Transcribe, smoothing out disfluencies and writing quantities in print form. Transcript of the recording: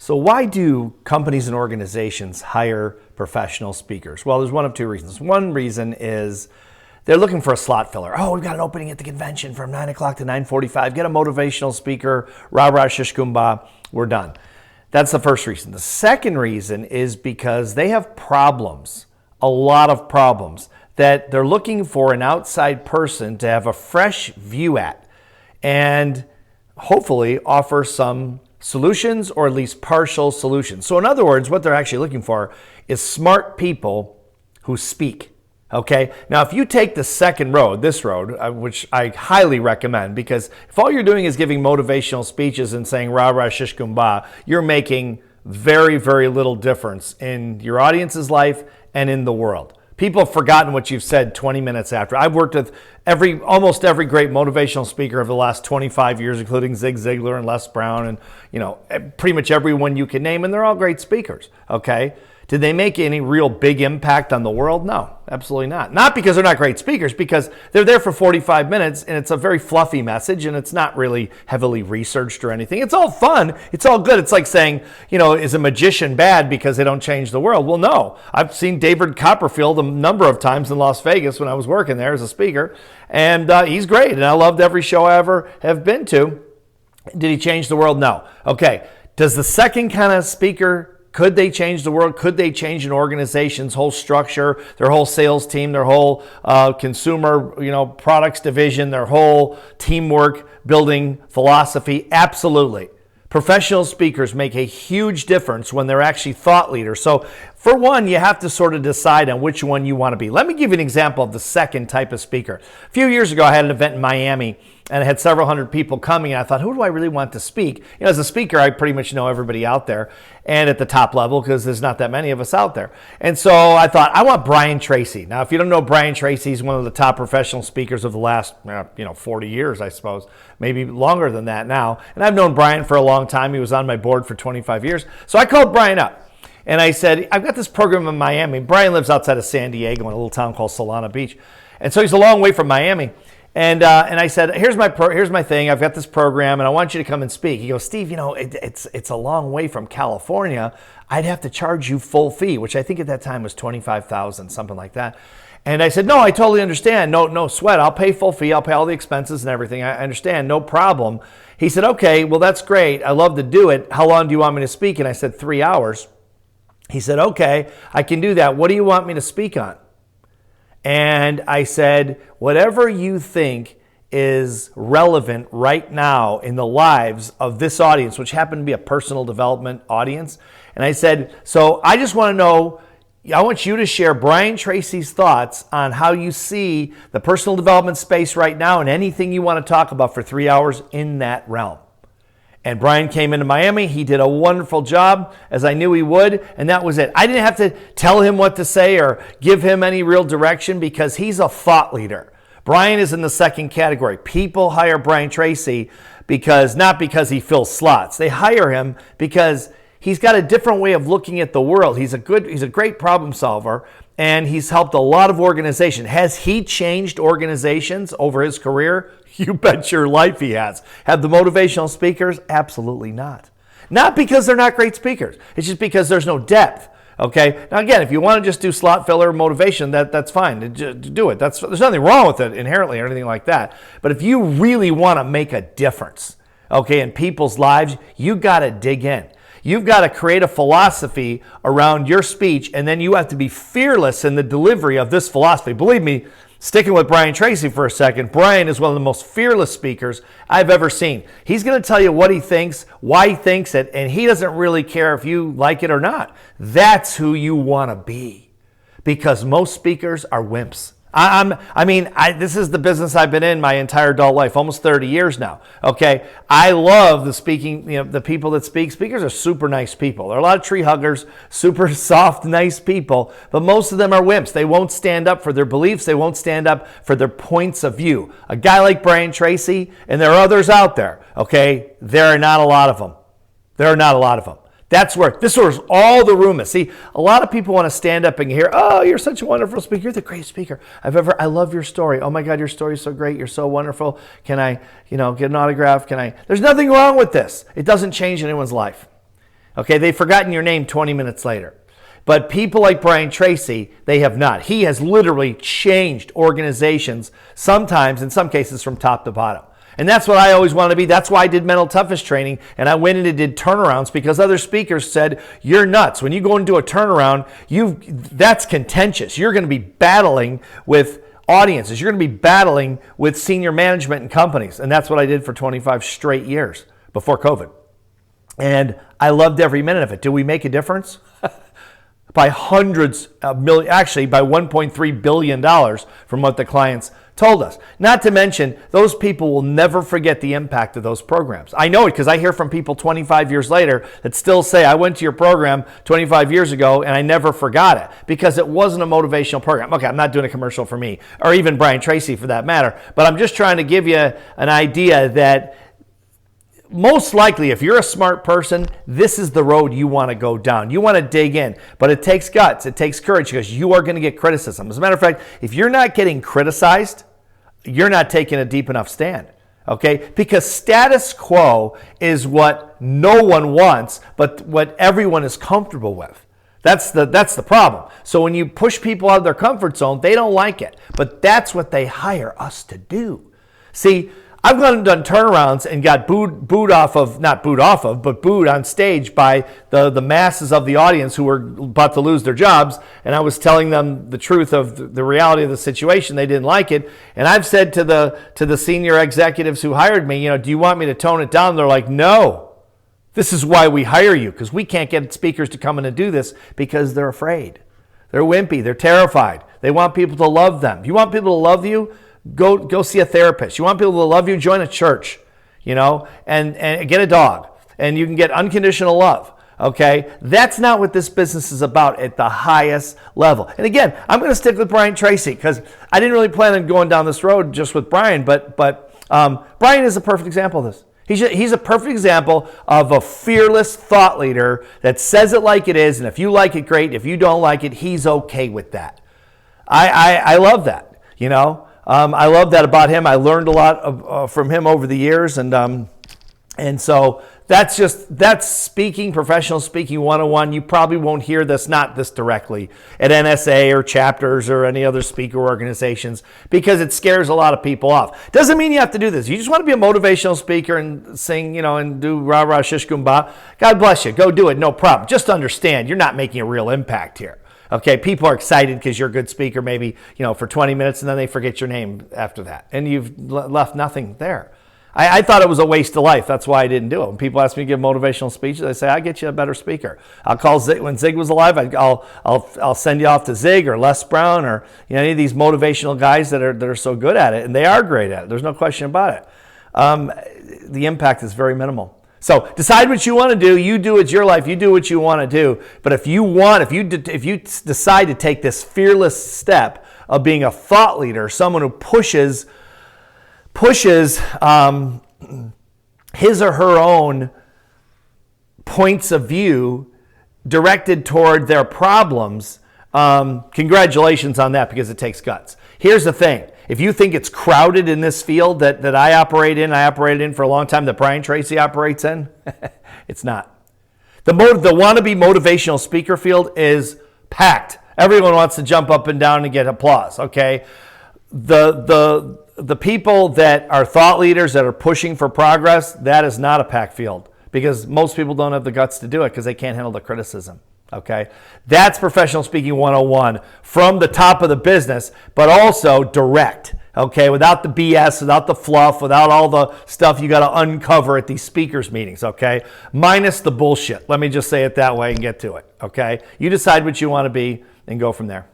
So why do companies and organizations hire professional speakers? Well, there's one of two reasons. One reason is they're looking for a slot filler. Oh, we've got an opening at the convention from 9 o'clock to 9:45. Get a motivational speaker, rah, rah, shish, kumbah, we're done. That's the first reason. The second reason is because they have problems, a lot of problems, that they're looking for an outside person to have a fresh view at and hopefully offer some solutions or at least partial solutions. So in other words, what they're actually looking for is smart people who speak. Okay. Now, if you take the second road, this road, which I highly recommend, because if all you're doing is giving motivational speeches and saying rah rah shish kumbah, you're making very, very little difference in your audience's life and in the world. People have forgotten what you've said 20 minutes after. I've worked with almost every great motivational speaker of the last 25 years, including Zig Ziglar and Les Brown and, pretty much everyone you can name, and they're all great speakers, okay? Did they make any real big impact on the world? No, absolutely not. Not because they're not great speakers, because they're there for 45 minutes and it's a very fluffy message and it's not really heavily researched or anything. It's all fun. It's all good. It's like saying, is a magician bad because they don't change the world? Well, no. I've seen David Copperfield a number of times in Las Vegas when I was working there as a speaker, and he's great. And I loved every show I ever have been to. Did he change the world? No. Okay. Does the second kind of speaker, could they change the world? Could they change an organization's whole structure, their whole sales team, their whole consumer, products division, their whole teamwork building philosophy? Absolutely. Professional speakers make a huge difference when they're actually thought leaders. So for one, you have to sort of decide on which one you want to be. Let me give you an example of the second type of speaker. A few years ago, I had an event in Miami, and I had several hundred people coming, and I thought, who do I really want to speak? As a speaker, I pretty much know everybody out there, and at the top level, because there's not that many of us out there. And so I thought, I want Brian Tracy. Now, if you don't know Brian Tracy, he's one of the top professional speakers of the last, 40 years, I suppose, maybe longer than that now. And I've known Brian for a long time. He was on my board for 25 years. So I called Brian up. And I said, I've got this program in Miami. Brian lives outside of San Diego in a little town called Solana Beach. And so he's a long way from Miami. And I said, here's my thing. I've got this program, and I want you to come and speak. He goes, Steve, it's a long way from California. I'd have to charge you full fee, which I think at that time was $25,000, something like that. And I said, no, I totally understand. No sweat. I'll pay full fee. I'll pay all the expenses and everything. I understand. No problem. He said, okay, well, that's great. I love to do it. How long do you want me to speak? And I said, 3 hours. He said, okay, I can do that. What do you want me to speak on? And I said, whatever you think is relevant right now in the lives of this audience, which happened to be a personal development audience. And I said, so I just want to know, I want you to share Brian Tracy's thoughts on how you see the personal development space right now and anything you want to talk about for 3 hours in that realm. And Brian came into Miami. He did a wonderful job, as I knew he would, and that was it. I didn't have to tell him what to say or give him any real direction because he's a thought leader. Brian is in the second category. People hire Brian Tracy not because he fills slots. They hire him because he's got a different way of looking at the world. He's a great problem solver, and he's helped a lot of organizations. Has he changed organizations over his career? You bet your life he has. Have the motivational speakers? Absolutely not. Not because they're not great speakers. It's just because there's no depth. Okay. Now again, if you want to just do slot filler motivation, that's fine. Do it. There's nothing wrong with it inherently or anything like that. But if you really want to make a difference, okay, in people's lives, you got to dig in. You've got to create a philosophy around your speech, and then you have to be fearless in the delivery of this philosophy. Believe me, sticking with Brian Tracy for a second, Brian is one of the most fearless speakers I've ever seen. He's going to tell you what he thinks, why he thinks it, and he doesn't really care if you like it or not. That's who you want to be, because most speakers are wimps. This is the business I've been in my entire adult life, almost 30 years now. Okay. I love the speaking, the people that speak. Speakers are super nice people. There are a lot of tree huggers, super soft, nice people, but most of them are wimps. They won't stand up for their beliefs. They won't stand up for their points of view. A guy like Brian Tracy, and there are others out there. Okay. There are not a lot of them. This was all the room is. See, a lot of people want to stand up and hear, oh, you're such a wonderful speaker. You're the greatest speaker I love your story. Oh my God, your story is so great. You're so wonderful. Can I, get an autograph? There's nothing wrong with this. It doesn't change anyone's life. Okay, they've forgotten your name 20 minutes later. But people like Brian Tracy, they have not. He has literally changed organizations, sometimes, in some cases, from top to bottom. And that's what I always wanted to be. That's why I did mental toughness training, and I went in and did turnarounds because other speakers said, you're nuts. When you go into a turnaround, that's contentious. You're going to be battling with audiences. You're going to be battling with senior management and companies. And that's what I did for 25 straight years before COVID. And I loved every minute of it. Did we make a difference? By hundreds of millions, actually by $1.3 billion from what the clients told us. Not to mention, those people will never forget the impact of those programs. I know it because I hear from people 25 years later that still say, I went to your program 25 years ago and I never forgot it because it wasn't a motivational program. Okay, I'm not doing a commercial for me or even Brian Tracy for that matter, but I'm just trying to give you an idea that most likely, if you're a smart person, this is the road you want to go down. You want to dig in, but it takes guts. It takes courage because you are going to get criticism. As a matter of fact, if you're not getting criticized, you're not taking a deep enough stand, okay? Because status quo is what no one wants, but what everyone is comfortable with. That's the problem. So when you push people out of their comfort zone, they don't like it. But that's what they hire us to do. See, I've gone and done turnarounds and got booed on stage by the masses of the audience who were about to lose their jobs. And I was telling them the truth of the reality of the situation. They didn't like it. And I've said to the senior executives who hired me, do you want me to tone it down? They're like, no, this is why we hire you, because we can't get speakers to come in and do this because they're afraid. They're wimpy. They're terrified. They want people to love them. You want people to love you? Go see a therapist. You want people to love you? Join a church, and get a dog. And you can get unconditional love, okay? That's not what this business is about at the highest level. And again, I'm going to stick with Brian Tracy because I didn't really plan on going down this road just with Brian, but Brian is a perfect example of this. He's a perfect example of a fearless thought leader that says it like it is, and if you like it, great. If you don't like it, he's okay with that. I love that, I love that about him. I learned a lot from him over the years, and so that's speaking, professional speaking 101. You probably won't hear not this directly at NSA or chapters or any other speaker organizations because it scares a lot of people off. Doesn't mean you have to do this. You just want to be a motivational speaker and sing, and do rah rah shish kumbah. God bless you. Go do it. No problem. Just understand you're not making a real impact here. Okay, people are excited because you're a good speaker maybe, for 20 minutes and then they forget your name after that. And you've left nothing there. I thought it was a waste of life. That's why I didn't do it. When people ask me to give motivational speeches, I say, I'll get you a better speaker. I'll call Zig. When Zig was alive, I'll send you off to Zig or Les Brown or any of these motivational guys that are so good at it. And they are great at it. There's no question about it. The impact is very minimal. So decide what you want to do. You do it's your life. You do what you want to do. But if you decide to take this fearless step of being a thought leader, someone who pushes his or her own points of view directed toward their problems, congratulations on that because it takes guts. Here's the thing. If you think it's crowded in this field that I operated in for a long time, that Brian Tracy operates in, it's not. The wannabe motivational speaker field is packed. Everyone wants to jump up and down and get applause, okay? The people that are thought leaders that are pushing for progress, that is not a packed field because most people don't have the guts to do it because they can't handle the criticism. Okay, that's professional speaking 101 from the top of the business, but also direct. Okay, without the BS, without the fluff, without all the stuff you got to uncover at these speakers meetings. Okay, minus the bullshit. Let me just say it that way and get to it. Okay, you decide what you want to be and go from there.